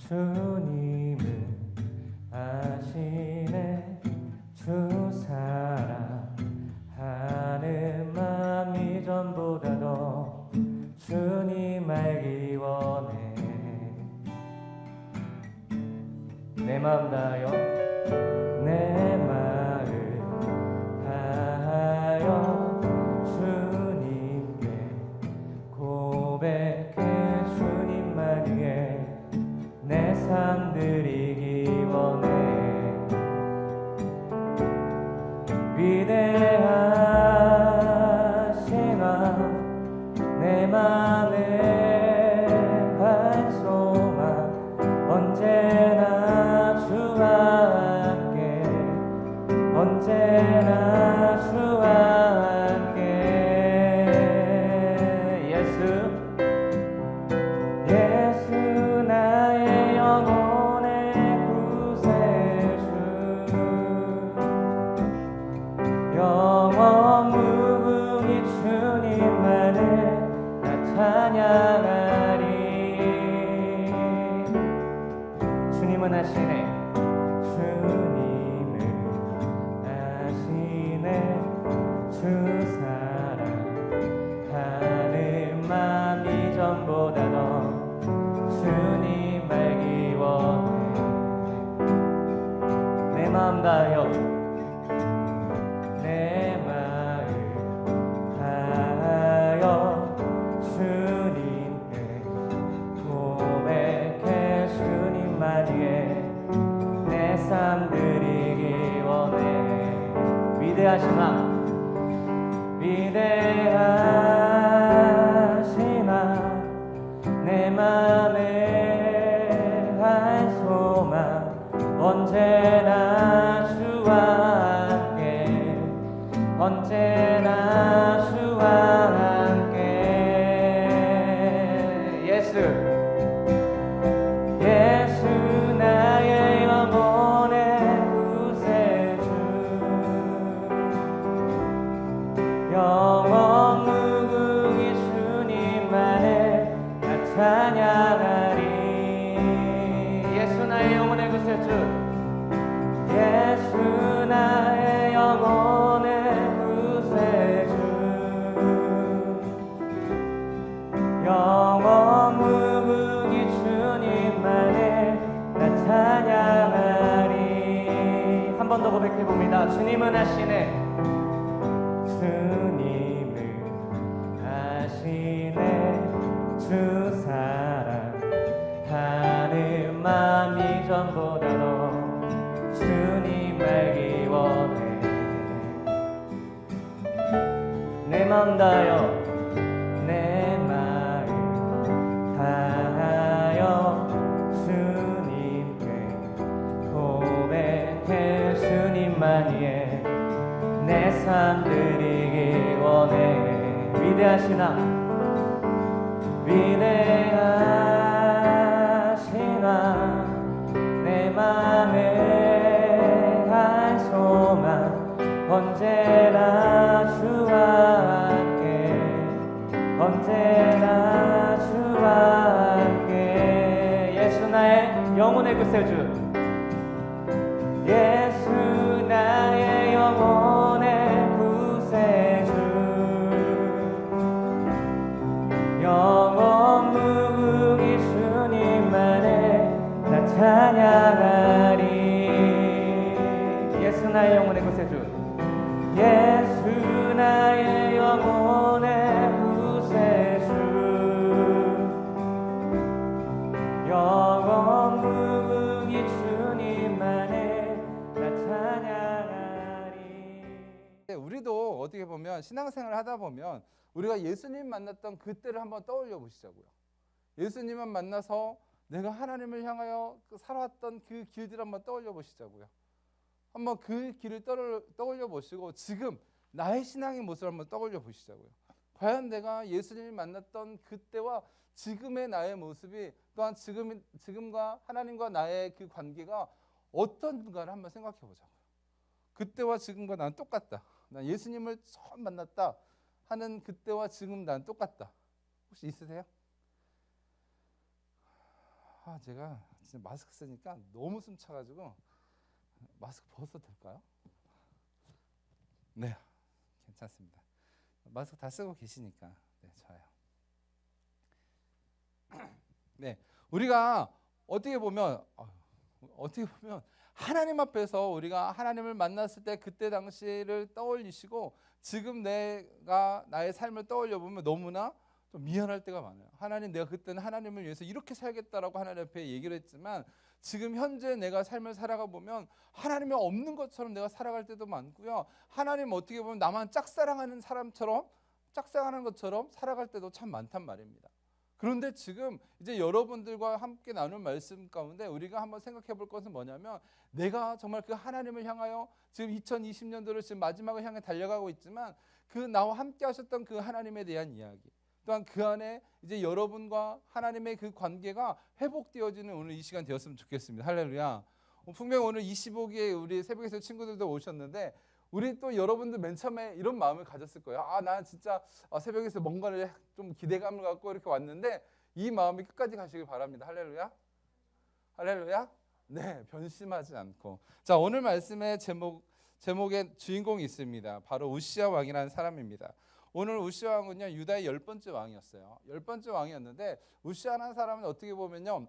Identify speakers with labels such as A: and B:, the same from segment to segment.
A: 주님을 아시네. 주 사랑하는 마음이 전보다 더 주님 알기 원해. 내 마음 다하여 내 마음 다하여 주님께 고백해. 주님만 위해 내 삶 드리기 원해. 위대하시나 내 맘의 한 소망 언제나 주와 함께. 언제나 주와 함께. 예수 나의 영혼의 구세주. 영원 무궁히 주님만을 나 찬양하리. 주님은 하시네. 주님을 아시네. 주 사랑하는 마음이 전보다 더 주님 알기 원해. 내 마음 다하여 내 마음 다하여 주님께 고백해. 주님만 위해 내 삶 드리기 원해. 위대하시나 위대하시나 내 맘의 한 소망 언제나 주와 함께. 언제나 주와 함께. 예수 나의 영혼의 구세주. 영원 무궁히 주님만을 나 찬양하리. 예수 나의 영혼의 구세주. 예수 나의 영혼의 구세주. 영원 무궁히 주님만을 나 찬양하리. 한 번 더 고백해봅니다. 주님은 하시네. 주님을 아시네. 주 사랑하는 마음이 전보다 더 주님 알기 원해. 내 마음 다하여 내 마음 다하여 주님께 고백해. 주님만 위해 내 삶 드리기 원해. 위대하시나 위대하시나 내 맘의 한 소망 언제나 주와 함께. 언제나 주와 함께. 예수 나의 영혼의 구세주. 예수 나의 영혼의 구세주. 영원 무궁히 주님만을 나 찬양하리. 예수 나의 영혼의 구세주. 예수 나의 영혼의 구세주. 영원 무궁히 주님만을 나 찬양하리.
B: 우리도 어떻게 보면 신앙생활을 하다 보면 우리가 예수님 만났던 그때를 한번 떠올려 보시자고요. 예수님만 만나서 내가 하나님을 향하여 살아왔던 그 길들을 한번 떠올려 보시자고요. 한번 그 길을 떠올려 보시고 지금 나의 신앙의 모습을 한번 떠올려 보시자고요. 과연 내가 예수님을 만났던 그때와 지금의 나의 모습이, 또한 지금과 하나님과 나의 그 관계가 어떤가를 한번 생각해 보자고요. 그때와 지금과 난 똑같다. 난 예수님을 처음 만났다 하는 그때와 지금 난 똑같다. 혹시 있으세요? 제가 진짜 마스크 쓰니까 너무 숨 차가지고 마스크 벗어도 될까요? 네, 괜찮습니다. 마스크 다 쓰고 계시니까 네, 좋아요. 네, 우리가 어떻게 보면 하나님 앞에서 우리가 하나님을 만났을 때 그때 당시를 떠올리시고 지금 내가 나의 삶을 떠올려 보면 너무나 좀 미안할 때가 많아요. 하나님, 내가 그때는 하나님을 위해서 이렇게 살겠다라고 하나님 앞에 얘기를 했지만 지금 현재 내가 삶을 살아가 보면 하나님이 없는 것처럼 내가 살아갈 때도 많고요. 하나님 어떻게 보면 나만 짝사랑하는 사람처럼 짝사랑하는 것처럼 살아갈 때도 참 많단 말입니다. 그런데 지금 이제 여러분들과 함께 나눈 말씀 가운데 우리가 한번 생각해 볼 것은 뭐냐면 내가 정말 그 하나님을 향하여 지금 2020년도를 지금 마지막을 향해 달려가고 있지만 그 나와 함께 하셨던 그 하나님에 대한 이야기, 또한 그 안에 이제 여러분과 하나님의 그 관계가 회복되어지는 오늘 이 시간 되었으면 좋겠습니다. 할렐루야. 분명 오늘 25기에 우리 새벽에서 친구들도 오셨는데 우리 또 여러분들 맨 처음에 이런 마음을 가졌을 거예요. 난 진짜 새벽에서 뭔가를 좀 기대감을 갖고 이렇게 왔는데 이 마음이 끝까지 가시길 바랍니다. 할렐루야. 할렐루야. 네, 변심하지 않고. 자, 오늘 말씀의 제목의 주인공이 있습니다. 바로 우시야 왕이라는 사람입니다. 오늘 우시야 왕은요, 유다의 10번째 왕이었어요. 10번째 왕이었는데 우시야라는 사람은 어떻게 보면요,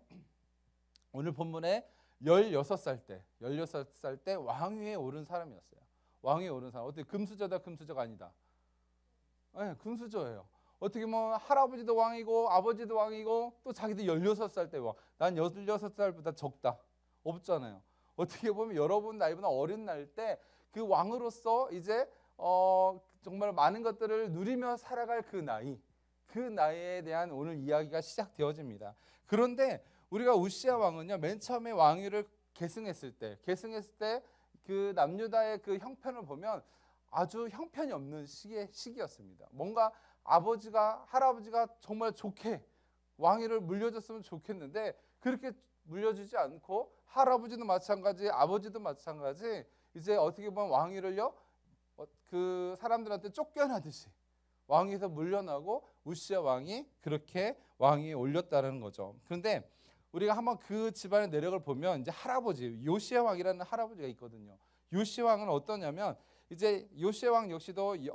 B: 오늘 본문에 16살 때 왕위에 오른 사람이었어요. 왕위에 오른 사람. 어떻게 금수저다 금수저가 아니다. 네, 금수저예요. 어떻게 뭐 할아버지도 왕이고 아버지도 왕이고 또 자기도 16살 때 왕. 난 16살보다 적다. 없잖아요. 어떻게 보면 여러분 나이보다 어린 날 때 그 왕으로서 이제 정말 많은 것들을 누리며 살아갈 그 나이에 대한 오늘 이야기가 시작되어집니다. 그런데 우리가 우시야 왕은요, 맨 처음에 왕위를 계승했을 때 그 남유다의 그 형편을 보면 아주 형편이 없는 시기였습니다. 뭔가 할아버지가 정말 좋게 왕위를 물려줬으면 좋겠는데 그렇게 물려주지 않고 할아버지도 마찬가지, 아버지도 마찬가지, 이제 어떻게 보면 왕위를요, 그 사람들한테 쫓겨나듯이 왕위에서 물려나고 우시야 왕이 그렇게 왕위에 올렸다는 거죠. 그런데 우리가 한번 그 집안의 내력을 보면 이제 할아버지 요시야 왕이라는 할아버지가 있거든요. 요시야 왕은 어떠냐면 이제 요시야 왕 역시도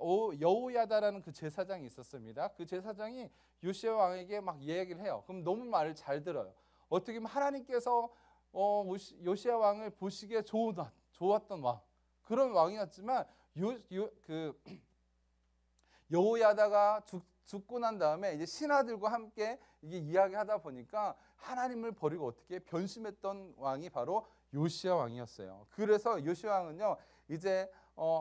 B: 여호야다라는 그 제사장이 있었습니다. 그 제사장이 요시야 왕에게 막 이야기를 해요. 그럼 너무 말을 잘 들어요. 어떻게 보면 하나님께서 요시야 왕을 보시기에 좋았던 왕, 그런 왕이었지만 여호야다가 죽고 난 다음에 이제 신하들과 함께 이게 이야기하다 보니까 하나님을 버리고 어떻게 변심했던 왕이 바로 요시야 왕이었어요. 그래서 요시야 왕은요, 이제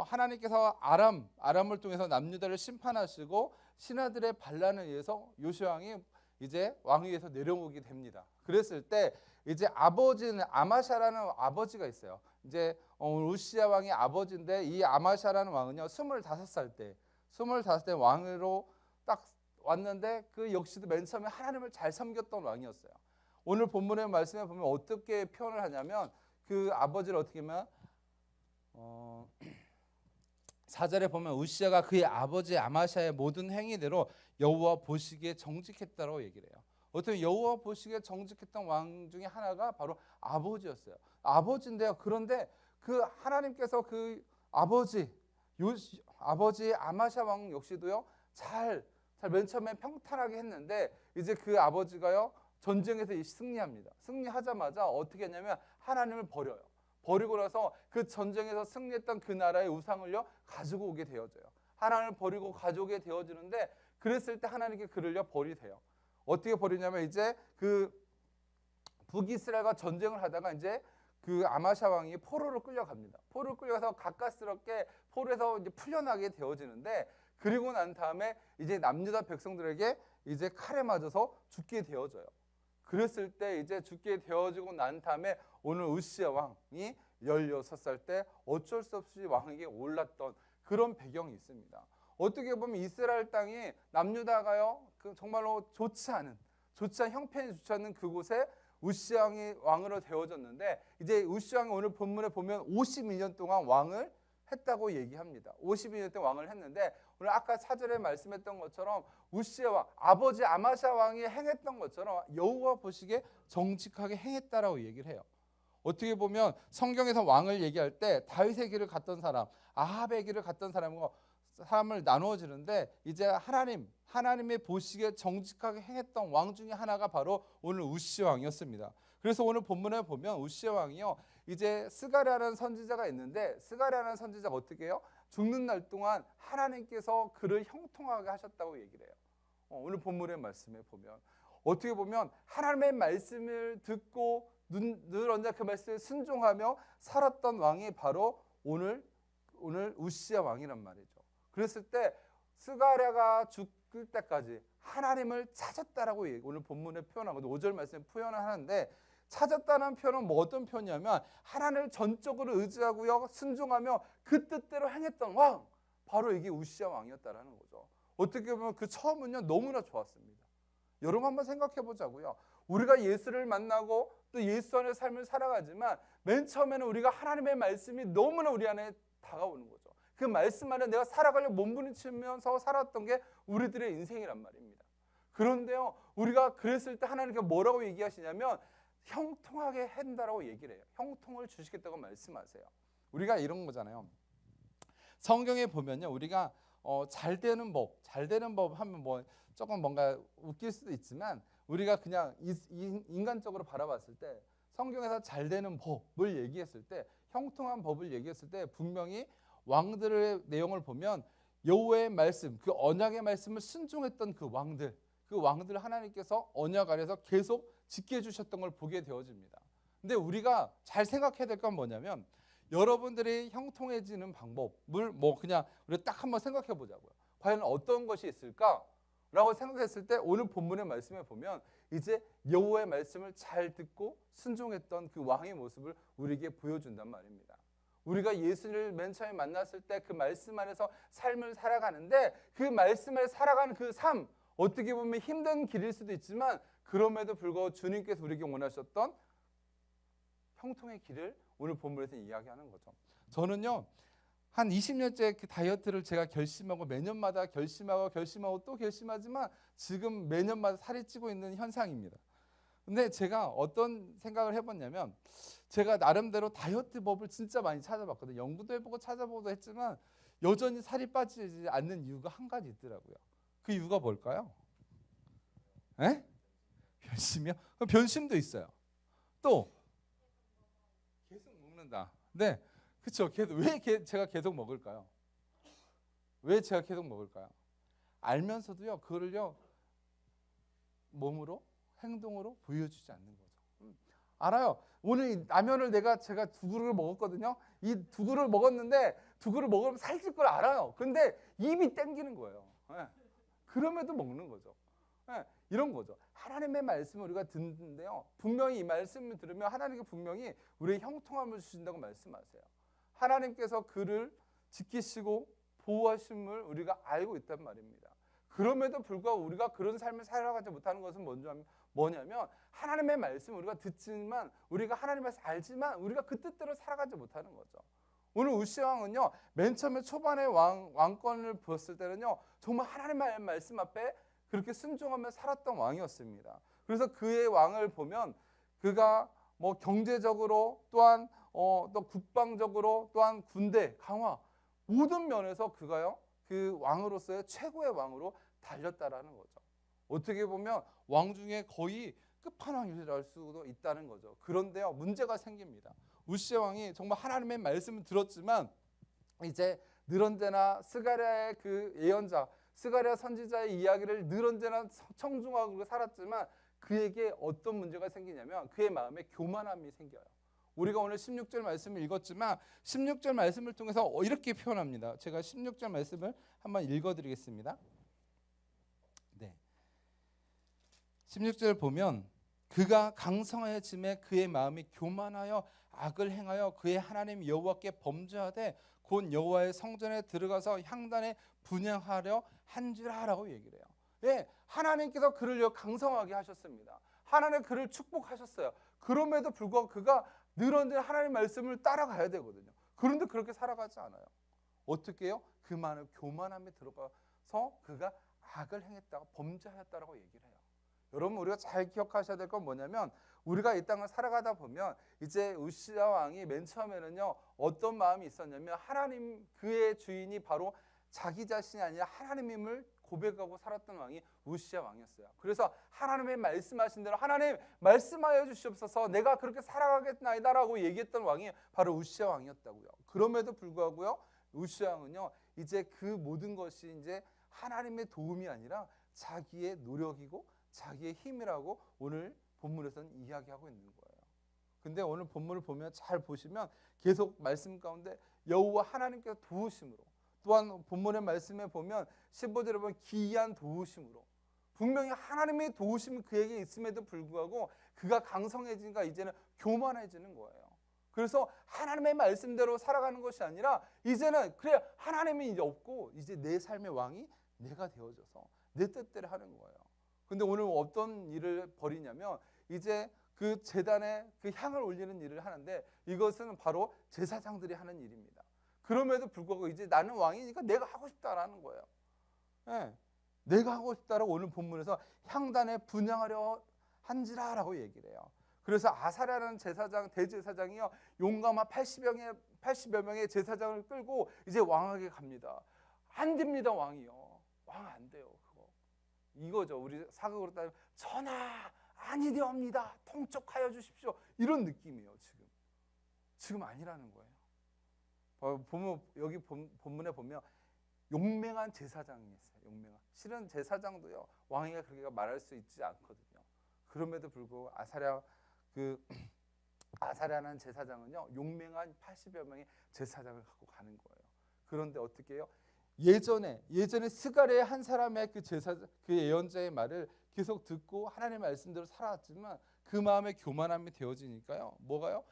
B: 하나님께서 아람을 통해서 남유다를 심판하시고 신하들의 반란에 의해서 요시야 왕이 이제 왕위에서 내려오게 됩니다. 그랬을 때 이제 아버지는 아마샤라는 아버지가 있어요. 이제 우시야 왕의 아버지인데 이 아마샤라는 왕은요, 25살 때 왕으로 딱 왔는데 그 역시도 맨 처음에 하나님을 잘 섬겼던 왕이었어요. 오늘 본문의 말씀에 보면 어떻게 표현을 하냐면 그 아버지를 어떻게 하면 4절에 보면 우시야가 그의 아버지 아마샤의 모든 행위대로 여호와 보시기에 정직했다고 얘기를 해요. 어떻게 여호와 보시기에 정직했던 왕 중에 하나가 바로 아버지였어요. 아버지인데요. 그런데 그 하나님께서 그 아버지 아마샤 왕 역시도요, 잘 맨 처음에 평탄하게 했는데 이제 그 아버지가요, 전쟁에서 승리합니다. 승리하자마자 어떻게 했냐면 하나님을 버려요. 버리고 나서 그 전쟁에서 승리했던 그 나라의 우상을요, 가지고 오게 되어져요. 하나님을 버리고 가져오게 되어지는데 그랬을 때 하나님께 그를요 버리세요. 어떻게 버리냐면 이제 그 북이스라엘과 전쟁을 하다가 이제 그 아마샤 왕이 포로로 끌려갑니다. 포로로 끌려가서 가까스럽게 포로에서 이제 풀려나게 되어지는데 그리고 난 다음에 이제 남유다 백성들에게 이제 칼에 맞아서 죽게 되어져요. 그랬을 때 이제 죽게 되어지고 난 다음에 오늘 우시야 왕이 16살 때 어쩔 수 없이 왕에게 올랐던 그런 배경이 있습니다. 어떻게 보면 이스라엘 땅이 남유다가요, 그 정말로 좋지 않은 형편이 좋지 않은 그곳에 우시야 왕이 왕으로 되어졌는데 이제 우시야 왕이 오늘 본문에 보면 52년 동안 왕을 했다고 얘기합니다. 52년 때 왕을 했는데 오늘 아까 4절에 말씀했던 것처럼 우시아 왕, 아버지 아마샤 왕이 행했던 것처럼 여호와 보시기에 정직하게 행했다라고 얘기를 해요. 어떻게 보면 성경에서 왕을 얘기할 때 다윗의 길을 갔던 사람, 아합의 길을 갔던 사람을 나누어지는데 이제 하나님의 보시기에 정직하게 행했던 왕 중에 하나가 바로 오늘 우시아 왕이었습니다. 그래서 오늘 본문에 보면 우시아 왕이요, 이제 스가랴라는 선지자가 있는데 스가랴라는 선지자가 어떻게 해요? 죽는 날 동안 하나님께서 그를 형통하게 하셨다고 얘기를 해요. 오늘 본문의 말씀에 보면 어떻게 보면 하나님의 말씀을 듣고 늘 언제 그 말씀에 순종하며 살았던 왕이 바로 오늘 우시아 왕이란 말이죠. 그랬을 때 스가랴가 죽을 때까지 하나님을 찾았다라고 오늘 본문에 표현하거든요. 5절 말씀에 표현을 하는데 찾았다는 표현은 뭐 어떤 표현이냐면 하나님을 전적으로 의지하고요 순종하며 그 뜻대로 행했던 왕, 바로 이게 우시아 왕이었다라는 거죠. 어떻게 보면 그 처음은요 너무나 좋았습니다. 여러분 한번 생각해 보자고요. 우리가 예수를 만나고 또 예수 안의 삶을 살아가지만 맨 처음에는 우리가 하나님의 말씀이 너무나 우리 안에 다가오는 거죠. 그 말씀 안에 내가 살아가려고 몸부림치면서 살았던 게 우리들의 인생이란 말입니다. 그런데요 우리가 그랬을 때 하나님께 뭐라고 얘기하시냐면 형통하게 한다라고 얘기를 해요. 형통을 주시겠다고 말씀하세요. 우리가 이런 거잖아요. 성경에 보면요 우리가 잘 되는 법 하면 뭐 조금 뭔가 웃길 수도 있지만 우리가 그냥 인간적으로 바라봤을 때 성경에서 잘 되는 법을 얘기했을 때, 형통한 법을 얘기했을 때 분명히 왕들의 내용을 보면 여호와의 말씀, 그 언약의 말씀을 순종했던 그 왕들 하나님께서 언약 아래서 계속 지켜주셨던 걸 보게 되어집니다. 근데 우리가 잘 생각해야 될 건 뭐냐면 여러분들이 형통해지는 방법을 그냥 우리 딱 한번 생각해 보자고요. 과연 어떤 것이 있을까? 라고 생각했을 때 오늘 본문의 말씀에 보면 이제 여호와의 말씀을 잘 듣고 순종했던 그 왕의 모습을 우리에게 보여준단 말입니다. 우리가 예수를 맨 처음에 만났을 때 그 말씀 안에서 삶을 살아가는데 그 말씀을 살아가는 그 삶, 어떻게 보면 힘든 길일 수도 있지만 그럼에도 불구하고 주님께서 우리에게 원하셨던 형통의 길을 오늘 본문에서 이야기하는 거죠. 저는요 한 20년째 그 다이어트를 제가 결심하고 매년마다 결심하고 또 결심하지만 지금 매년마다 살이 찌고 있는 현상입니다. 근데 제가 어떤 생각을 해봤냐면 제가 나름대로 다이어트 법을 진짜 많이 찾아봤거든요. 연구도 해보고 찾아보고도 했지만 여전히 살이 빠지지 않는 이유가 한 가지 있더라고요. 그 이유가 뭘까요? 에? 변심이요? 그럼 변심도 있어요. 또 계속 먹는다. 네, 그렇죠. 왜 제가 계속 먹을까요? 왜 제가 계속 먹을까요? 알면서도요 그거를요 몸으로 행동으로 보여주지 않는 거죠. 알아요. 오늘 이 라면을 제가 2그릇을 먹었거든요. 이 2그릇을 먹었는데 2그릇 먹으면 살찔 걸 알아요. 근데 입이 땡기는 거예요. 네. 그럼에도 먹는 거죠. 네. 이런 거죠. 하나님의 말씀을 우리가 듣는데요. 분명히 이 말씀을 들으면 하나님께 분명히 우리의 형통함을 주신다고 말씀하세요. 하나님께서 그를 지키시고 보호하심을 우리가 알고 있단 말입니다. 그럼에도 불구하고 우리가 그런 삶을 살아가지 못하는 것은 뭐냐면 하나님의 말씀을 우리가 듣지만 우리가 하나님의 말씀을 알지만 우리가 그 뜻대로 살아가지 못하는 거죠. 오늘 우시아 왕은요 맨 처음에 초반에 왕권을 보았을 때는요 정말 하나님의 말씀 앞에 그렇게 순종하며 살았던 왕이었습니다. 그래서 그의 왕을 보면 그가 뭐 경제적으로 또한 또 국방적으로 또한 군대 강화 모든 면에서 그가요 그 왕으로서의 최고의 왕으로 달렸다라는 거죠. 어떻게 보면 왕 중에 거의 끝판왕이랄 수도 있다는 거죠. 그런데요 문제가 생깁니다. 우시아 왕이 정말 하나님의 말씀을 들었지만 이제 늘 언제나 스가랴의 그 예언자 스가랴 선지자의 이야기를 늘 언제나 청중하고 살았지만 그에게 어떤 문제가 생기냐면 그의 마음에 교만함이 생겨요. 우리가 오늘 16절 말씀을 읽었지만 16절 말씀을 통해서 이렇게 표현합니다. 제가 16절 말씀을 한번 읽어드리겠습니다. 네, 16절 보면 그가 강성하여짐에 그의 마음이 교만하여 악을 행하여 그의 하나님 여호와께 범죄하되 곧 여호와의 성전에 들어가서 향단에 분향하려 한지라라고 얘기를 해요. 예, 하나님께서 그를 강성하게 하셨습니다. 하나님 그를 축복하셨어요. 그럼에도 불구하고 그가 늘 언제나 하나님의 말씀을 따라가야 되거든요. 그런데 그렇게 살아가지 않아요. 어떻게 해요? 그 많은 교만함에 들어가서 그가 악을 행했다고 범죄하였다라고 얘기를 해요. 여러분 우리가 잘 기억하셔야 될 건 뭐냐면 우리가 이 땅을 살아가다 보면 이제 우시아 왕이 맨 처음에는요 어떤 마음이 있었냐면 하나님 그의 주인이 바로 자기 자신이 아니라 하나님임을 고백하고 살았던 왕이 우시아 왕이었어요. 그래서 하나님의 말씀하신 대로 하나님 말씀하여 주시옵소서 내가 그렇게 살아가겠나이다라고 얘기했던 왕이 바로 우시아 왕이었다고요. 그럼에도 불구하고요 우시아 왕은요 이제 그 모든 것이 이제 하나님의 도움이 아니라 자기의 노력이고 자기의 힘이라고 오늘 본문에서는 이야기하고 있는 거예요. 근데 오늘 본문을 보면 잘 보시면 계속 말씀 가운데 여호와 하나님께서 도우심으로 또한 본문의 말씀에 보면 15절에 보면 기이한 도우심으로 분명히 하나님의 도우심이 그에게 있음에도 불구하고 그가 강성해지니까 이제는 교만해지는 거예요. 그래서 하나님의 말씀대로 살아가는 것이 아니라 이제는 그래 하나님이 이제 없고 이제 내 삶의 왕이 내가 되어져서 내 뜻대로 하는 거예요. 근데 오늘 어떤 일을 벌이냐면 이제 그 제단에 그 향을 올리는 일을 하는데 이것은 바로 제사장들이 하는 일입니다. 그럼에도 불구하고 이제 나는 왕이니까 내가 하고 싶다라는 거예요. 네. 내가 하고 싶다라고 오늘 본문에서 향단에 분향하려 한지라라고 얘기를 해요. 그래서 아사랴라는 제사장 대제사장이요 용감한 80여 명의 제사장을 끌고 이제 왕에게 갑니다. 안 됩니다 왕이요. 왕 안 돼요 그거. 이거죠. 우리 사극으로 따지면 전하 아니되옵니다. 통촉하여 주십시오. 이런 느낌이에요 지금 아니라는 거예요. 보면 여기 본문에 보면 용맹한 제사장이 있어요. 용맹한. 실은 제사장도요 왕에게 그렇게 말할 수 있지 않거든요. 그럼에도 불구하고 아사랴라는 제사장은요 용맹한 80여 명의 제사장을 갖고 가는 거예요. 그런데 어떻게 해요? 예전에 스가랴의 한 사람의 그 예언자의 말을 계속 듣고 하나님의 말씀대로 살아왔지만 그 마음에 교만함이 되어지니까요. 뭐가요?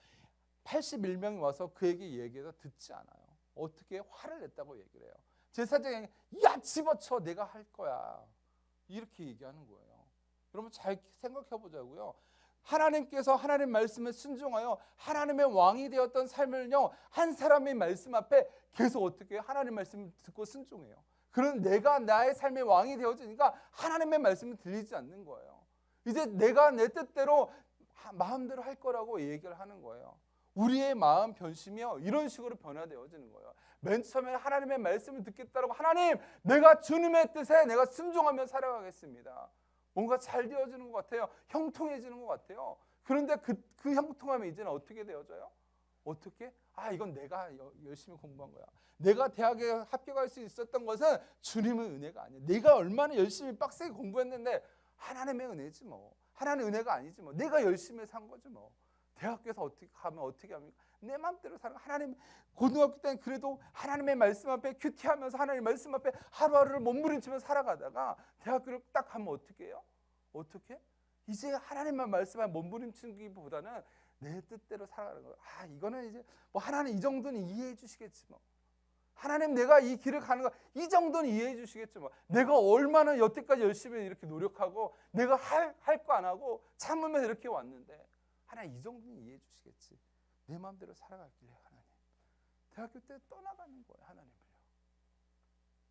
B: 81명이 와서 그에게 얘기해서 듣지 않아요. 어떻게 화를 냈다고 얘기를 해요. 제사장이 야 집어쳐 내가 할 거야 이렇게 얘기하는 거예요. 여러분 잘 생각해 보자고요. 하나님께서 하나님 말씀에 순종하여 하나님의 왕이 되었던 삶을요 한 사람의 말씀 앞에 계속 어떻게 해요? 하나님 말씀을 듣고 순종해요. 그런 내가 나의 삶의 왕이 되어지니까 하나님의 말씀이 들리지 않는 거예요. 이제 내가 내 뜻대로 마음대로 할 거라고 얘기를 하는 거예요. 우리의 마음 변심이요 이런 식으로 변화되어지는 거예요. 맨 처음에 하나님의 말씀을 듣겠다고 하나님 내가 주님의 뜻에 내가 순종하며 살아가겠습니다. 뭔가 잘 되어지는 것 같아요. 형통해지는 것 같아요. 그런데 그 형통함이 이제는 어떻게 되어져요? 어떻게? 이건 내가 열심히 공부한 거야. 내가 대학에 합격할 수 있었던 것은 주님의 은혜가 아니야. 내가 얼마나 열심히 빡세게 공부했는데 하나님의 은혜지 뭐. 하나님의 은혜가 아니지 뭐. 내가 열심히 산 거지 뭐. 대학교에서 어떻게 가면 어떻게 합니까? 내 마음대로 사는 하나님. 고등학교 때는 그래도 하나님의 말씀 앞에 큐티하면서 하나님의 말씀 앞에 하루하루를 몸부림치면서 살아가다가 대학교를 딱 가면 어떻게 해요? 어떻게? 이제 하나님만 말씀에 몸부림치기보다는 내 뜻대로 살아가는 거예요. 이거는 이제 뭐 하나님 이 정도는 이해해 주시겠지 뭐. 하나님 내가 이 길을 가는 거 이 정도는 이해해 주시겠지 뭐. 내가 얼마나 여태까지 열심히 이렇게 노력하고 내가 할 거 안 하고 참으면서 이렇게 왔는데 하나님 이 정도는 이해해 주시겠지. 내 마음대로 살아갈길래 하나님. 대학교 때 떠나가는 거예요. 하나님을요.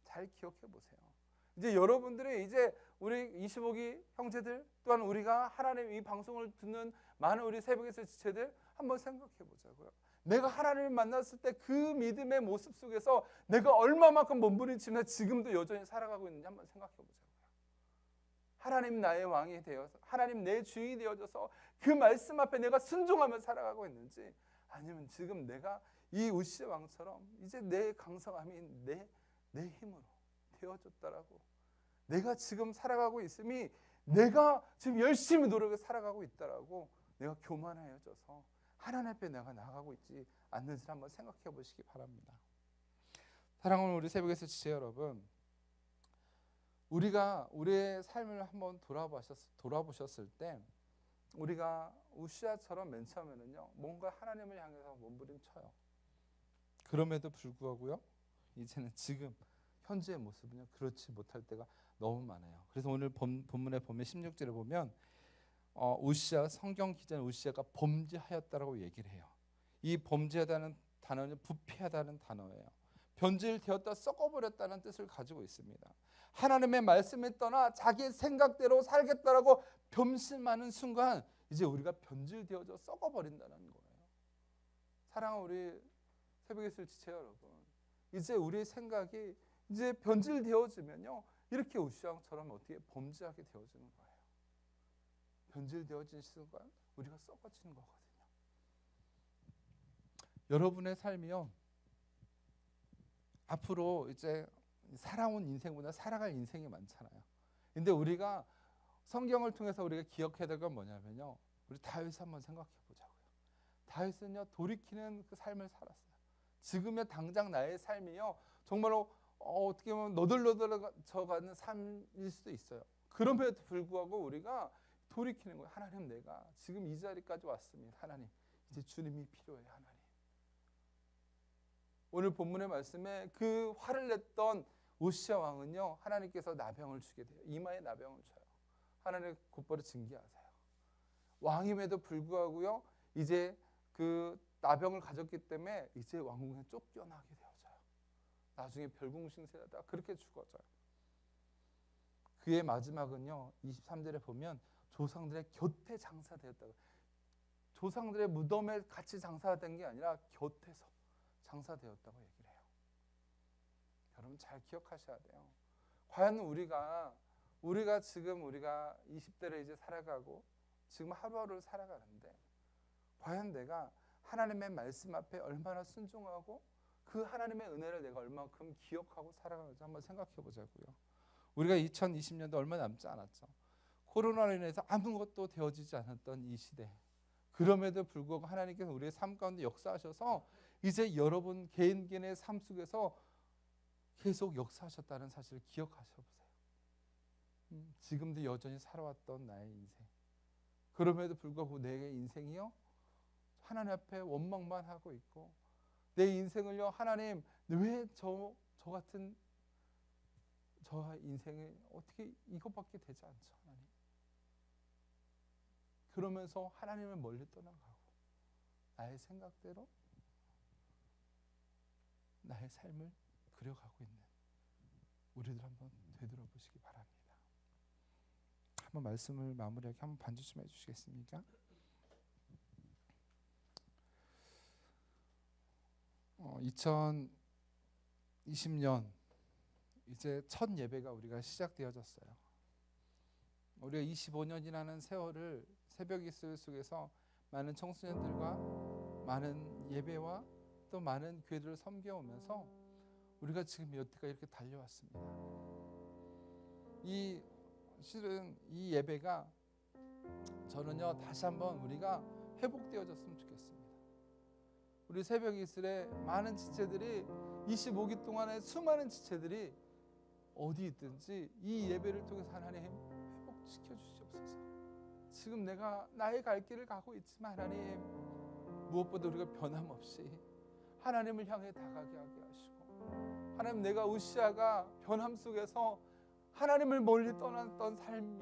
B: 잘 기억해 보세요. 이제 여러분들이 이제 우리 25기 형제들 또한 우리가 하나님 이 방송을 듣는 많은 우리 새벽에서 지체들 한번 생각해 보자고요. 내가 하나님을 만났을 때 그 믿음의 모습 속에서 내가 얼마만큼 몸부림치며 지금도 여전히 살아가고 있는지 한번 생각해 보자고요. 하나님 나의 왕이 되어서 하나님 내 주인이 되어져서 그 말씀 앞에 내가 순종하며 살아가고 있는지 아니면 지금 내가 이 우시아 왕처럼 이제 내 강성함이 내 힘으로 되어졌다라고 내가 지금 살아가고 있음이 내가 지금 열심히 노력해 살아가고 있다라고 내가 교만해져서 하나님 앞에 내가 나가고 있지 않는지 한번 생각해 보시기 바랍니다. 사랑하는 우리 새벽에서 지체 여러분, 우리가 우리의 삶을 한번 돌아보셨을 때 우리가 우시아처럼 맨 처음에는요 뭔가 하나님을 향해서 몸부림쳐요. 그럼에도 불구하고요 이제는 지금 현재의 모습은요 그렇지 못할 때가 너무 많아요. 그래서 오늘 본문에 보면 16절에 보면 우시아 성경 기자는 우시아가 범죄하였다라고 얘기를 해요. 이 범죄하다는 단어는 부패하다는 단어예요. 변질되었다 썩어버렸다는 뜻을 가지고 있습니다. 하나님의 말씀에 떠나 자기 생각대로 살겠다라고 변심하는 순간 이제 우리가 변질되어져 썩어버린다는 거예요. 사랑하는 우리 새벽 예술 지체 여러분, 이제 우리의 생각이 이제 변질되어지면요, 이렇게 우시왕처럼 어떻게 범죄하게 되어지는 거예요. 변질되어진 순간 우리가 썩어지는 거거든요. 여러분의 삶이요, 앞으로 이제 살아온 인생보다 살아갈 인생이 많잖아요. 근데 우리가 성경을 통해서 우리가 기억해야 될 건 뭐냐면요, 우리 다윗 한번 생각해 보자고요. 다윗은요, 돌이키는 그 삶을 살았어요. 지금의 당장 나의 삶이요, 정말로 어떻게 보면 너덜너덜해져가는 삶일 수도 있어요. 그럼에도 불구하고 우리가 돌이키는 거예요. 하나님, 내가 지금 이 자리까지 왔습니다. 하나님, 이제 주님이 필요해요. 하나님. 오늘 본문의 말씀에 그 화를 냈던 우시아 왕은요, 하나님께서 나병을 주게 돼요. 이마에 나병을 줘요. 하나님 곧바로 징계하세요. 왕임에도 불구하고요, 이제 그 나병을 가졌기 때문에 이제 왕궁에 쫓겨나게 되어져요. 나중에 별궁신세하다 그렇게 죽어져요. 그의 마지막은요, 23절에 보면 조상들의 곁에 장사되었다고. 조상들의 무덤에 같이 장사된 게 아니라 곁에서 장사되었다고 얘기를 해요. 여러분 잘 기억하셔야 돼요. 과연 우리가 지금 우리가 20대를 이제 살아가고 지금 하루하루를 살아가는데, 과연 내가 하나님의 말씀 앞에 얼마나 순종하고 그 하나님의 은혜를 내가 얼마큼 기억하고 살아가는지 한번 생각해 보자고요. 우리가 2020년도 얼마 남지 않았죠. 코로나로 인해서 아무것도 되어지지 않았던 이 시대, 그럼에도 불구하고 하나님께서 우리의 삶 가운데 역사하셔서 이제 여러분 개인의 삶 속에서 계속 역사하셨다는 사실을 기억하셔 보세요. 지금도 여전히 살아왔던 나의 인생, 그럼에도 불구하고 내 인생이요, 하나님 앞에 원망만 하고 있고, 내 인생을요, 하나님 왜 저 같은 저 인생에 어떻게 이것밖에 되지 않죠, 하나님. 그러면서 하나님을 멀리 떠나가고 나의 생각대로 나의 삶을 그려가고 있는 우리들 한번 되돌아보시기 바랍니다. 한번 말씀을 마무리하게 한번 반주 좀 해주시겠습니까? 2020년 이제 첫 예배가 우리가 시작되어졌어요. 우리가 25년이라는 세월을 새벽 예술 속에서 많은 청소년들과 많은 예배와 또 많은 교회들을 섬겨오면서 우리가 지금 여태까지 이렇게 달려왔습니다. 실은 이 예배가 저는요, 다시 한번 우리가 회복되어졌으면 좋겠습니다. 우리 새벽 이슬의 많은 지체들이 25기 동안의 수많은 지체들이 어디 있든지 이 예배를 통해서 하나님 회복시켜 주시옵소서. 지금 내가 나의 갈 길을 가고 있지만 하나님, 무엇보다 우리가 변함없이 하나님을 향해 다가게 하게 하시고, 하나님, 내가 우시아가 변함 속에서 하나님을 멀리 떠났던 삶이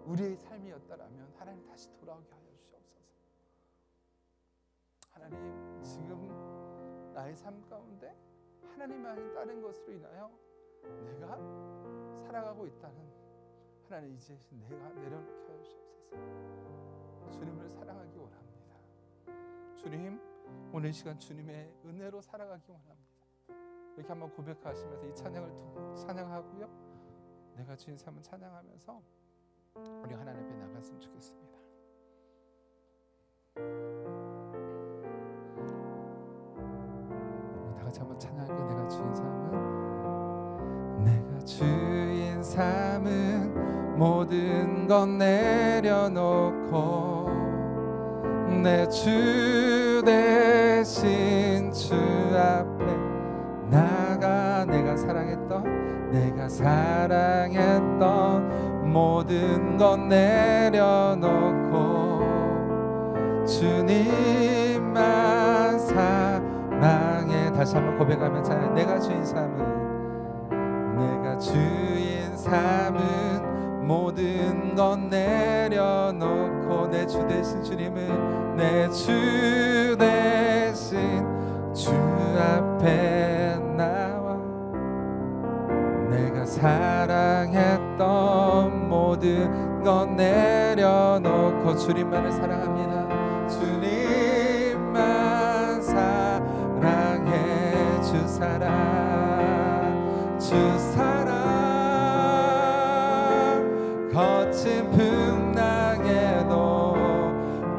B: 우리의 삶이었다라면 하나님 다시 돌아오게 하여 주시옵소서. 하나님, 지금 나의 삶 가운데 하나님이 아닌 다른 것으로 인하여 내가 살아가고 있다는, 하나님 이제 내가 내려놓게 하여 주옵소서. 주님을 사랑하기 원합니다. 주님, 오늘 시간 주님의 은혜로 살아가기 원합니다. 이렇게 한번 고백하시면서 이 찬양을 찬양하고요, 내가 주인 삶을 찬양하면서 우리 하나님 앞에 나갔으면 좋겠습니다. 다 같이 한번 찬양할게요. 내가 주인 삶은, 내가 주인 삶은 모든 건 내려놓고 내 주 대신 주 앞에 나가, 내가 사랑했던 모든 건 내려놓고 주님만 사랑해. 다시 한번 고백하며 찬양. 내가 주인 삶은 모든 건 내려놓고 내 주 대신 주님을, 내 주 대신 주 앞에 나 사랑했던 모든 건 내려놓고 주님만을 사랑합니다. 주님만 사랑해. 주 사랑, 주 사랑. 거친 풍랑에도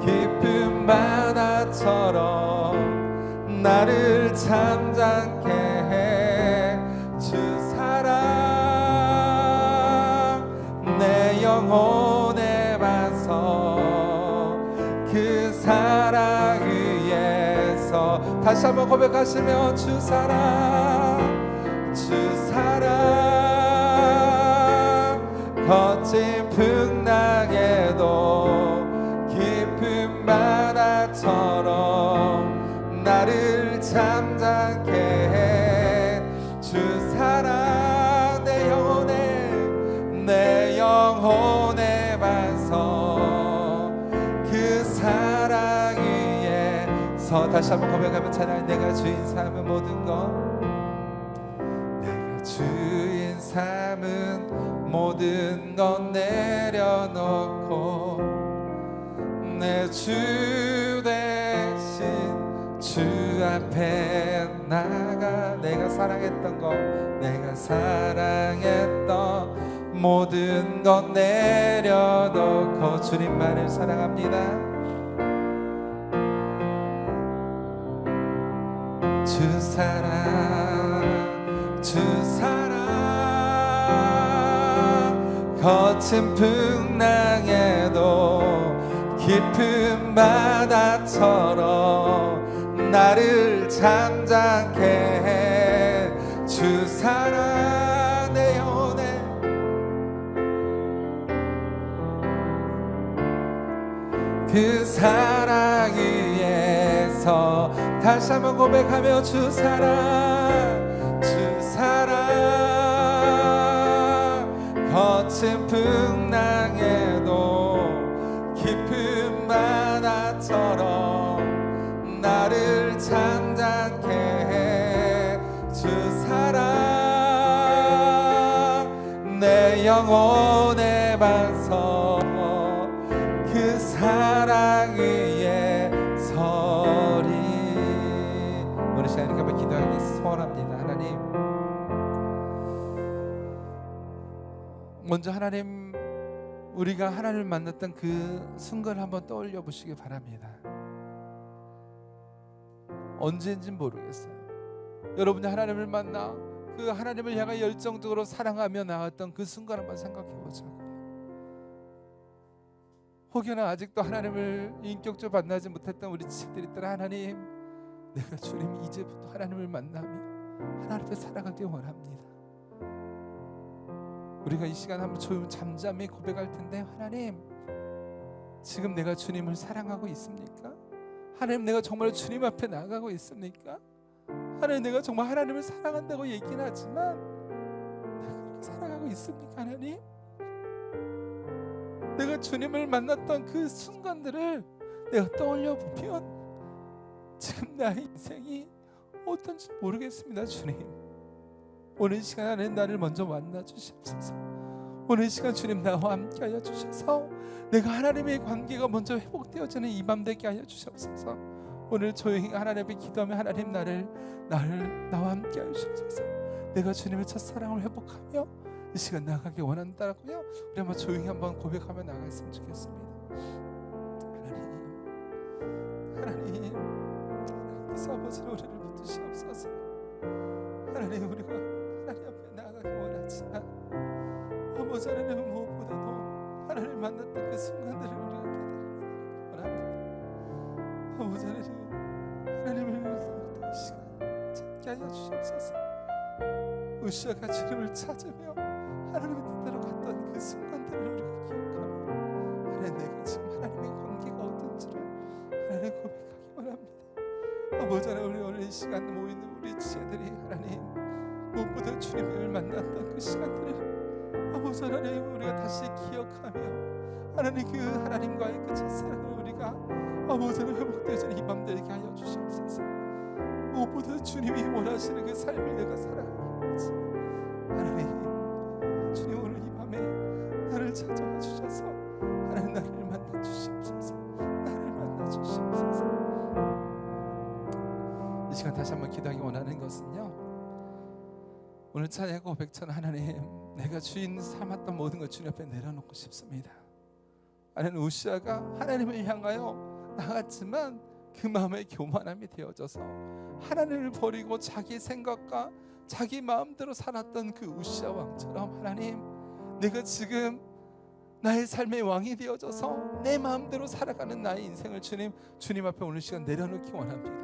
B: 깊은 바다처럼 나를 잠잠케 해. 주 사랑 내 영혼에 와서 그 사랑 위에서 다시 한번 고백하시며 주 사랑, 주 사랑. 거친 풍랑에도 깊은 바다처럼 나를 잠잠케 해. 주 사랑 내 영혼에 와서 그 사랑 위에서 다시 한번 고백하며 찬양해. 내가 주인 삼은 모든 것, 내가 주인 삼은 모든 것 내려놓고 내 주 대신 주 앞에 나가. 내가 사랑했던 것, 내가 사랑했던 모든 것 내려놓고 주님만을 사랑합니다. 주 사랑, 주 사랑. 거친 풍랑에도 깊은 바다처럼 나를 잠잠케 해. 주 사랑 내 영혼에 그 사랑 위에서 다시 한번 고백하며 주 사랑, 주 사랑. 거친 풍랑에도 깊은 바다처럼 나를 잠잠케 해. 주 사랑 내 영혼에 와서 그 사랑 위에 서리. 오늘 시간에 한번 기도하기 소원합니다. 하나님, 먼저 하나님, 우리가 하나님을 만났던 그 순간을 한번 떠올려 보시기 바랍니다. 언제인지는 모르겠어요. 여러분이 하나님을 만나 그 하나님을 향해 열정적으로 사랑하며 나왔던 그 순간 한번 생각해 보자고요. 혹여나 아직도 하나님을 인격적으로 만나지 못했던 우리 친구들이 있더라. 하나님, 내가 주님 이제부터 하나님을 만나며 하나님을 살아가길 원합니다. 우리가 이 시간 한번 조용 잠잠히 고백할 텐데, 하나님, 지금 내가 주님을 사랑하고 있습니까? 하나님, 내가 정말 주님 앞에 나가고 있습니까? 하나님, 내가 정말 하나님을 사랑한다고 얘기는 하지만 내가 그렇게 사랑하고 있습니까? 하나님, 내가 주님을 만났던 그 순간들을 내가 떠올려 보면 지금 나의 인생이 어떤지 모르겠습니다. 주님, 오늘 이 시간 안에 나를 먼저 만나 주시옵소서. 오늘 이 시간 주님 나와 함께 하여 주셔서 내가 하나님의 관계가 먼저 회복되어지는 이 밤 되게 하여 주시옵소서. 오늘 조용히 하나님 앞에 기도하며 하나님 나와 함께 하여 주셔서 내가 주님의 첫사랑을 회복하며 이 시간 나가기 원한다고요. 우리 한번 조용히 한번 고백하며 나갔으면 좋겠습니다. 하나님, 하나님께서 아버지로 우리를 붙드시옵소서. 하나님, 우리가 하나님 앞에 나가기 원하지만 아버지 하나님은 무엇보다도 하나님을 만났던 그 순간들을 우리가 깨달으면 원합니다. 아버지 하나님을 이 시간 찾게 하여 주시옵소서. 우시아가 주님을 찾으며 하나님의 뜻대로 갔던 그 순간들을 우리가 기억하며 하나님, 내가 지금 하나님의 관계가 어떤지를 하나님 고백하기 원합니다. 아버지 하나님, 우리 오늘 이 시간 모이는 우리 지체들이 하나님 무엇보다 주님을 만났던 그 시간들을 아버지 하나님 우리가 다시 기억하며 하나님 그 하나님과의 그 첫사랑을 우리가 아버지 하나님 회복되어지는 이 밤 되게 하여 주시옵소서. 무엇보다 주님이 원하시는 그 삶을 내가 살아가기 원하지. 하나님, 나를 찾아와 주셔서 하나님 나를 만나 주시옵소서. 나를 만나 주시옵소서. 이 시간 다시 한번 기도하기 원하는 것은요, 오늘 찬양 고백처럼 하나님, 내가 주인 삼았던 모든 것 주님 앞에 내려놓고 싶습니다. 하나님, 우시아가 하나님을 향하여 나갔지만 그 마음의 교만함이 되어져서 하나님을 버리고 자기 생각과 자기 마음대로 살았던 그 우시아 왕처럼 하나님, 내가 지금 나의 삶의 왕이 되어져서 내 마음대로 살아가는 나의 인생을 주님 앞에 오늘 시간 내려놓기 원합니다.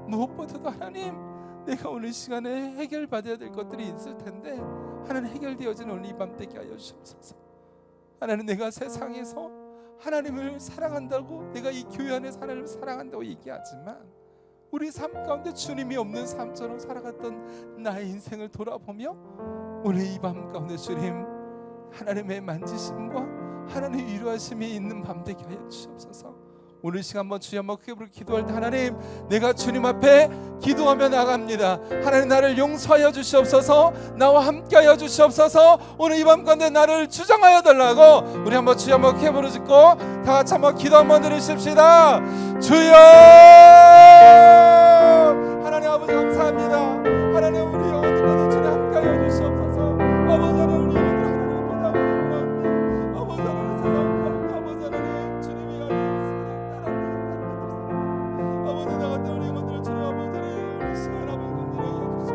B: 무엇보다도 하나님, 내가 오늘 시간에 해결받아야 될 것들이 있을 텐데 하나님, 해결되어지는 오늘 이 밤 되게 하여 주옵소서. 하나님, 내가 세상에서 하나님을 사랑한다고, 내가 이 교회 안에서 하나님을 사랑한다고 얘기하지만 우리 삶 가운데 주님이 없는 삶처럼 살아갔던 나의 인생을 돌아보며 오늘 이 밤 가운데 주님 하나님의 만지심과 하나님의 위로하심이 있는 밤 되게 하여 주옵소서. 오늘 시간 한번 주여 한번 크게 부르고 기도할 때 하나님, 내가 주님 앞에 기도하며 나갑니다. 하나님, 나를 용서하여 주시옵소서. 나와 함께하여 주시옵소서. 오늘 이 밤 가운데 나를 주장하여 달라고 우리 한번 주여 한번 크게 부르짖고 다 같이 한번 기도 한번 드리십시다. 주여! 하나님 아버지 감사합니다. 하나님, 우리 영혼들 가운데 주님 함께하여 주시옵소서. 아버지 하나님, 우리 영혼들 하나님 바라보고 아버지 하나님, 세상 가운데 아버지 하나님 주님이 아버지 나갔던 우리 영혼들을 주님 아버지 우리 시간 아버지 건드려 주시옵소서.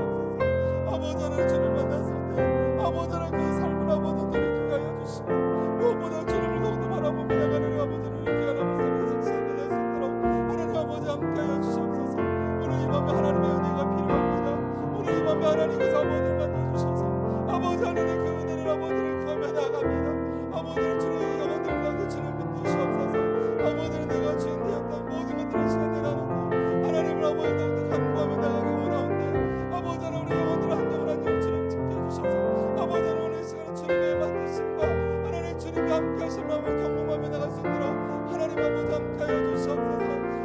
B: 아버지 하나님, 주님 만났을 때 아버지 하나님 그 삶을 아버지 돌이키게 하여 주시고 무엇보다 주님을 더욱더 바라보며 나가는 아버지 하나님 귀한 아버지 삶에서 지혜를 낼 수 있도록 하나님 아버지 함께 하여 주시옵소서. 오늘 이 밤에 하나님의 은혜가 필요합니다. 오늘 이 밤에 하나님께서 아버지를 만나주셔서 아버지 하나님 그 은혜를 아버지를 구하며 나갑니다. 아버지를 주님의 영혼들 가운데 주님 믿으시옵소서. 아버지는 내가 주인 되었던 모든 것들을 시간 내려놓고 하나님을 아버지 더욱더 간구하며 나가기 원하오는데 아버지 하나님, 우리 영혼들을 한 영혼 한 영혼 주님 지켜주셔서 아버지 하나님, 오늘 시간에 주님의 만드심과 하나님 주님이 함께 하신 마음을 경험하며 나갈 수 있도록 하나님 아버지 함께 하여 주시옵소서.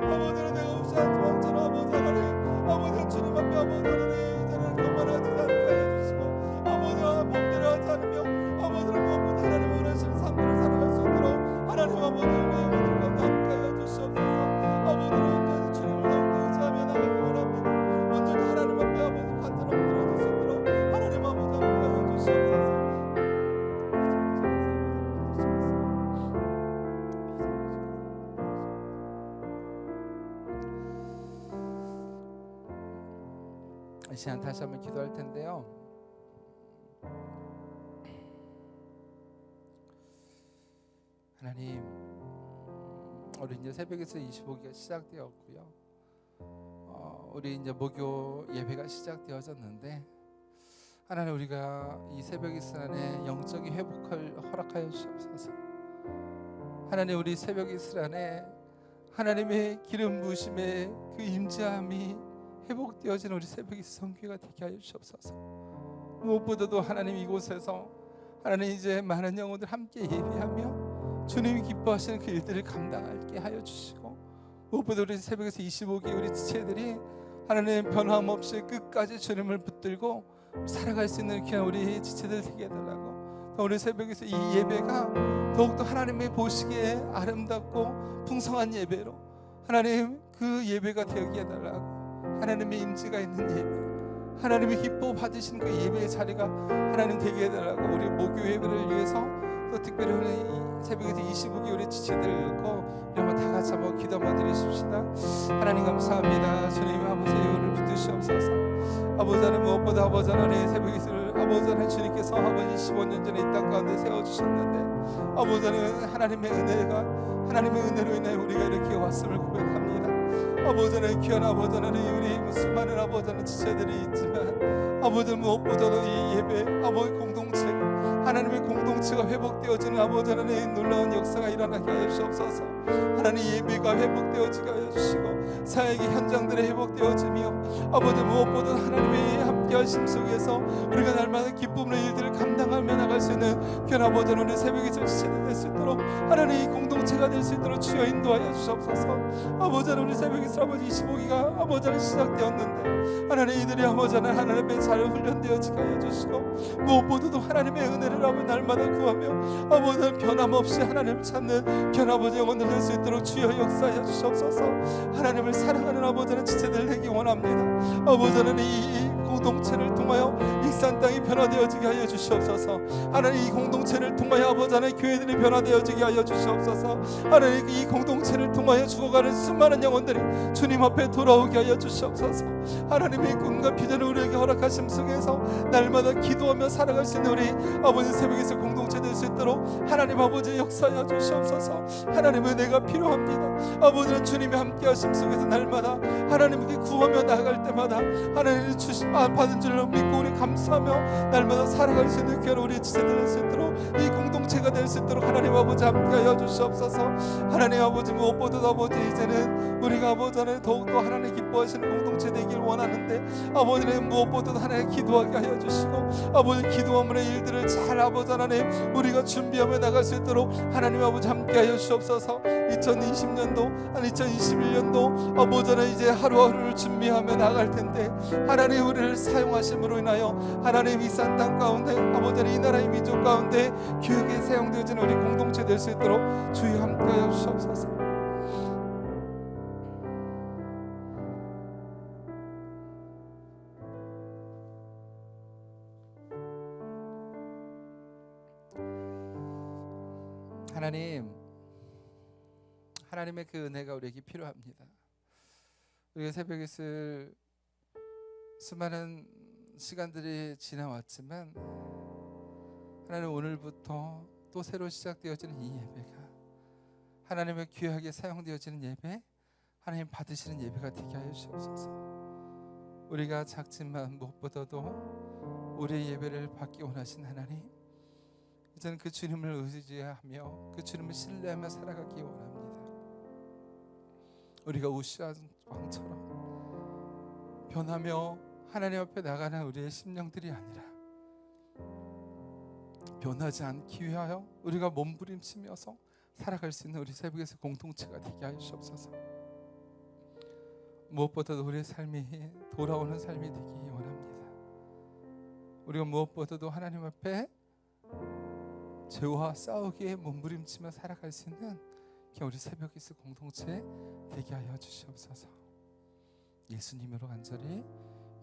B: 아버지는 내가 우시아 왕처럼 아버지 하나님, 아버지 주님 앞에 아버지 하나님 이제는 교만하지 않게 하여 주시고 아버지와 범죄를 하지 않으며 아버지는 무엇보다 하나님 원하시는 삶들을 살아갈 수 있도록 하나님 아버지 우리 영혼들 가운데 함께 하여 주시옵소서. 아버지는 온전히 주님을 더욱더 의지하며 나가기 원합니다. 온전히 하나님 앞에 아버지 간절함을 들어줄 수 있도록 하나님 아버지 함께 하여 주시옵소서. 이 시간 다시 한번 기도할 텐데요, 하나님, 우리 이제 새벽에서 25기가 시작되었고요, 우리 이제 목요 예배가 시작되어졌는데 하나님, 우리가 이 새벽 시간에 영적인 회복을 허락하여 주옵소서. 하나님, 우리 새벽 시간에 하나님의 기름 부으심의 그 임재함이 회복되어지는 우리 새벽 성교회가 되게 하여 주옵소서. 무엇보다도 하나님, 이곳에서 하나님 이제 많은 영혼들 함께 예배하며 주님이 기뻐하시는 그 일들을 감당하게 하여 주시고 무엇보다 우리 새벽에서 25기 우리 지체들이 하나님 변함없이 끝까지 주님을 붙들고 살아갈 수 있는 귀한 우리 지체들 되게 해달라고, 또 우리 새벽에서 이 예배가 더욱더 하나님의 보시기에 아름답고 풍성한 예배로 하나님 그 예배가 되게 해달라고, 하나님의 임재가 있는 예배, 하나님의 기뻐 받으시는 그 예배의 자리가 하나님 되게 해달라고, 우리 목요 예배를 위해서 또 특별히 오늘 새벽에서 25기 우리 지체들을 놓고 한번 다 같이 한번 기도 한번 드리십시다. 하나님 감사합니다. 주님 아버지 오늘 붙드시옵소서. 아버지 하나님, 무엇보다 아버지 하나님 새벽에서 아버지 하나님 주님께서 아버지 25년 전에 이 땅 가운데 세워주셨는데 아버지 하나님의 은혜가 하나님의 은혜로 인해 우리가 이렇게 왔음을 고백합니다. 아버지 하나님, 귀한 아버지 하나님, 우리 수많은 아버지 하나님 지체들이 있지만 아버지 무엇보다도 이 예배 아버지 공동체가 하나님의 공동체가 회복되어지는 아버지 하나님의 놀라운 역사가 일어나게 하여 주옵소서. 하나님 예배가 회복되어지게 하여 주시고 사역의 현장들이 회복되어지며 아버지 무엇보다 하나님의 함께하심 속에서 우리가 날마다 기쁨의 일들을 감당하며 나갈 수 있는 귀한 아버지 하나님 새벽에서 지체가 될 수 있도록 하나님 이 공동체가 될 수 있도록 주여 인도하여 주옵소서. 아버지 하나님 새벽에서 아버지 25기가 아버지 하나님 시작되었는데 하나님 이들이 아버지 하나님 하나님의 잘 훈련되어지게 하여 주시고 무엇보다도 하나님의 은혜 은혜를 아버지 날마다 구하며 아버지 변함없이 하나님을 찾는 변아버지 영혼들 될 수 있도록 주여 역사하여 주시옵소서. 하나님을 사랑하는 아버지는 지체들 되기 원합니다. 아버지는 이 공동체를 통하여 익산 땅이 변화되어지게 하여 주시옵소서. 하나님 이 공동체를 통하여 아버지 하나님 교회들이 변화되어지게 하여 주시옵소서. 하나님 이 공동체를 통하여 죽어가는 수많은 영혼들이 주님 앞에 돌아오게 하여 주시옵소서. 하나님의 꿈과 비전을 우리에게 허락하심 속에서 날마다 기도하며 살아갈 수 있는 우리 아버지 새벽에서 공동체 될 수 있도록 하나님 아버지 역사하여 주시옵소서. 하나님의 은혜가 필요합니다. 아버지는 주님이 함께 하심 속에서 날마다 하나님께 구하며 나아갈 때마다 하나님이 받은 줄로 믿고 우리 감사하며 날마다 살아갈 수 있는 귀한 우리 지체들 될 수 있도록 이 공동체가 될 수 있도록 하나님 아버지 함께하여 주시옵소서. 하나님 아버지 무엇보다도 아버지 이제는 우리가 아버지 하나님 더욱더 하나님 기뻐하시는 공동체 되길 원하는데 아버지는 무엇보다도 하나님 기도하게 하여 주시고 아버지 기도함으로 일들을 잘 아버지 하나님 우리가 준비하며 나갈 수 있도록 하나님 아버지 함께하여 주시옵소서. 2020년도 2021년도 아버지 하나님 이제 하루하루를 준비하며 나갈 텐데 하나님 우리를 사용하심으로 인하여 하나님 이 산 땅 가운데 아버지 하나님 이 나라의 민족 가운데 교육에 사용되어지는 우리 공동체 될 수 있도록 주여 함께하여 주시옵소서. 하나님의 그 은혜가 우리에게 필요합니다. 우리가 새벽에 있을 수많은 시간들이 지나왔지만 하나님 오늘부터 또 새로 시작되어지는 이 예배가 하나님의 귀하게 사용되어지는 예배, 하나님 받으시는 예배가 되게 하여 주옵소서. 우리가 작지만 무엇보다도 우리의 예배를 받기 원하신 하나님, 이제는 그 주님을 의지하며 그 주님을 신뢰하며 살아가기 원합니다. 우리가 우시아 왕처럼 변하며 하나님 앞에 나가는 우리의 심령들이 아니라 변하지 않기 위하여 우리가 몸부림치면서 살아갈 수 있는 우리 새벽에서 공동체가 되게 하여 주옵소서. 무엇보다도 우리의 삶이 돌아오는 삶이 되기 원합니다. 우리가 무엇보다도 하나님 앞에 죄와 싸우기에 몸부림치며 살아갈 수 있는 우리 새벽에서 공동체 되게 하여 주시옵소서. 예수님으로 간절히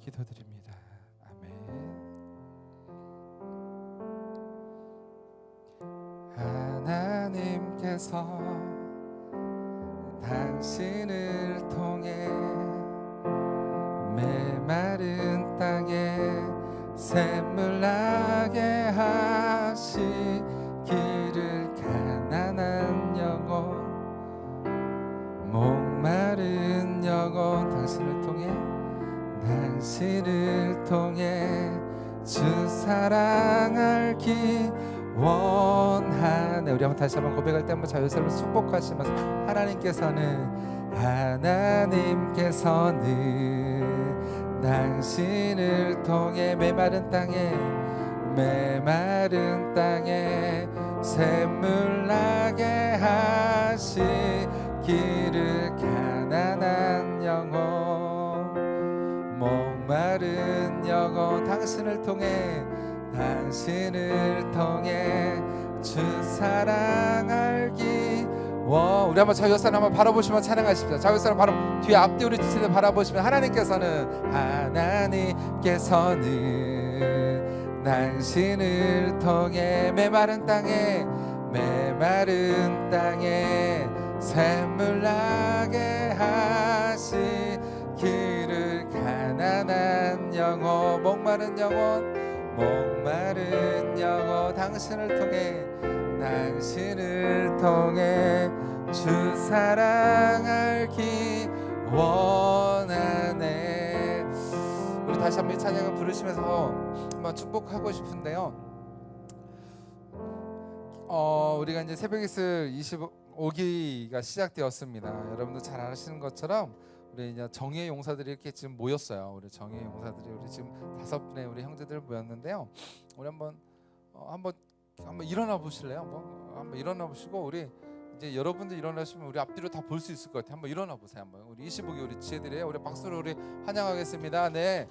B: 기도드립니다. 아멘. 하나님께서 당신을 통해 메마른 땅에 샘물 나게 하시기를 가난한 영혼 목마른 영혼 당신을 통해 주 사랑 알기 원하네. 우리 한번 다시 한번 고백할 때 한번 자유스럽게 축복하시면서 하나님께서는 당신을 통해 메마른 땅에 샘물 나게 하시기를 가난한 영혼 목마른 영혼 당신을 통해 주 사랑 알기 우리 한번 자유사람 한번 바라보시면 찬양하십시오. 자유사람 바로 뒤에 앞뒤 우리 지체들 바라보시면 하나님께서는 당신을 통해 메마른 땅에 샘물 나게 하시기를 가난한 영혼 목마른 영혼 당신을 통해 주 사랑 알기 원하네. 우리 다시 한번 이 찬양을 부르시면서 한번 축복하고 싶은데요. 우리가 이제 새벽 이슬 25기가 시작되었습니다. 여러분도 잘 아시는 것처럼 우리 이제 정의의 용사들이 이렇게 지금 모였어요. 우리 정의의 용사들이 우리 지금 5분의 우리 형제들 모였는데요. 우리 한번 일어나 보실래요? 한번 일어나 보시고 우리 이제 여러분들 일어나시면 우리 앞뒤로 다 볼 수 있을 것 같아요. 한번 일어나 보세요. 한번 우리 25기 우리 지혜들이에요. 우리 박수로 우리 환영하겠습니다. 네,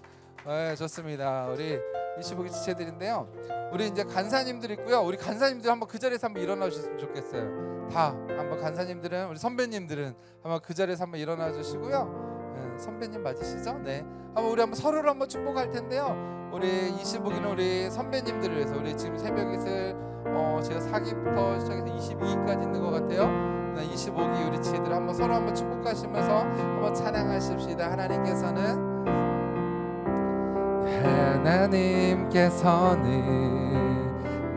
B: 좋습니다. 우리 25기 지체들인데요. 우리 이제 간사님들 있고요. 우리 간사님들 한번 그 자리에서 한번 일어나 주셨으면 좋겠어요. 다 한번 간사님들은 우리 선배님들은 한번 그 자리에서 한번 일어나 주시고요. 선배님 맞으시죠? 네. 한번 우리 한번 서로를 한번 축복할 텐데요. 우리 25기는 우리 선배님들을 위해서 우리 지금 새벽 이슬 제가 4기부터 시작해서 22기까지 있는 것 같아요. 25기 우리 지혜들 한번 서로 한번 축복하시면서 한번 찬양하십시다. 하나님께서는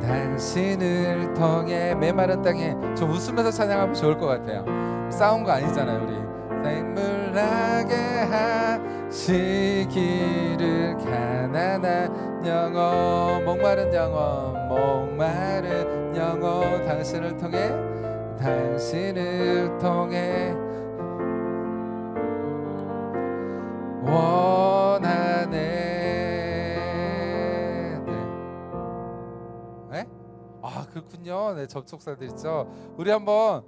B: 당신을 통해 메마른 땅에 좀 웃으면서 찬양하면 좋을 것 같아요. 싸운 거 아니잖아요. 우리 생물나게 하시기를 가난한 영혼 목마른 영혼 당신을 통해 원하네. 네? 아 그렇군요. 네, 접촉사들 있죠. 우리 한번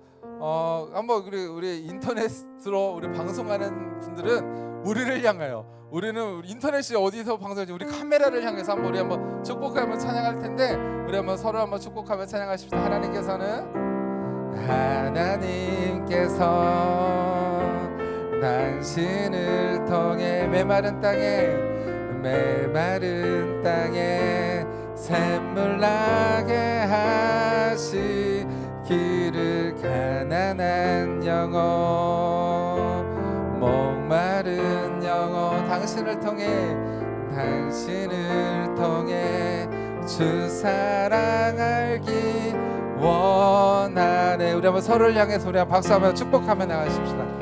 B: 우리 인터넷으로 우리 방송하는 분들은 우리를 향하여 우리는 인터넷이 어디서 방송하지 우리 카메라를 향해서 우리 한번 축복하며 찬양할 텐데 우리 한번 서로 한번 축복하며 찬양하십시다. 하나님께서 당신을 통해 메마른 땅에 샘물 나게 하시기를 가난한 영혼 목마른 영혼 당신을 통해 주 사랑 알기 원하네. 우리 한번 서로를 향해서 우리 한번 박수 한번 축복하며 나가십시다.